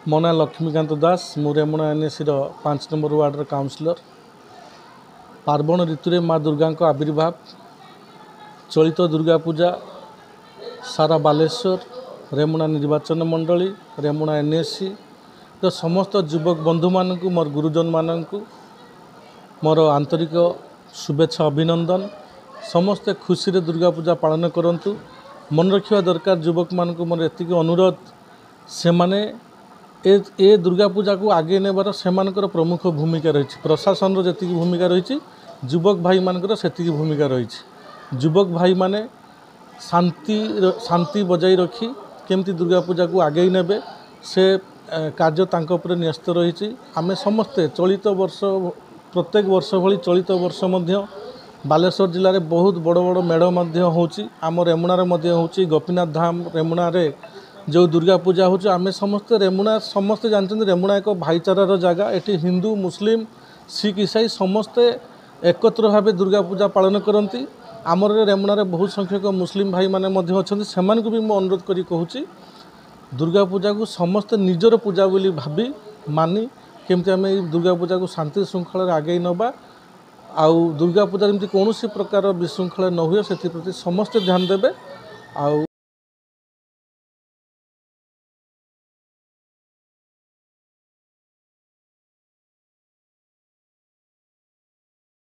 मो ना लक्ष्मीकांत दास मु रेमुणा एनएसी 5 नंबर वार्डर काउंसिलर। पार्वण ऋतु माँ दुर्गा आविर्भाव चलित दुर्गा पूजा सारा बालेश्वर रेमुणा निर्वाचन मंडली रेमुणा एनएसी तो समस्त युवक बंधु मानक मोर गुरुजन मानक मोर आंतरिक शुभेच्छा अभिनंदन। समस्ते खुशी रे दुर्गा पूजा पालन करंतु। मन रखा दरकार युवक मानक मोर एतिक अनुरोध से माने ए दुर्गा पूजा को आगे नेबार सेमानकर प्रमुख भूमिका रही। प्रशासन जी भूमिका रही युवक भाई मानकर सेतिकी भूमिका रही। युवक भाई माने शांति बजाई रखी केमती दुर्गा पूजा को आगे नेबे से कार्य तांको उपरे न्यस्त रही। आमे समस्ते चलित वर्ष प्रत्येक वर्ष भली चलित वर्ष मध्य बालेश्वर जिले में बहुत बड़ बड़ मेढ़ होची। आम रेमुणा होची गोपीनाथ धाम रेमुणा रे जो दुर्गा पूजा हो आमे समस्ते रेमुणा समस्ते जानते रेमुणा एक भाईचारार जगह। एटी हिंदू मुस्लिम सिख ईसाई समस्ते एकत्र भाव दुर्गा पूजा पालन करती। आमर रेमुणा रे बहुत संख्यक मुस्लिम भाई माने मध्य अछंती सेमान को भी मो अनुरोध करी कहूची दुर्गा पूजा को समस्ते निजर पूजा बोली भाबी मानी केमती आमे दुर्गा पूजा को शांति श्रृंखला आगे नबा आउ दुर्गा पूजा जमी कौन प्रकार विशृंखला न हुए से प्रति समस्ते ध्यान देबे। आउ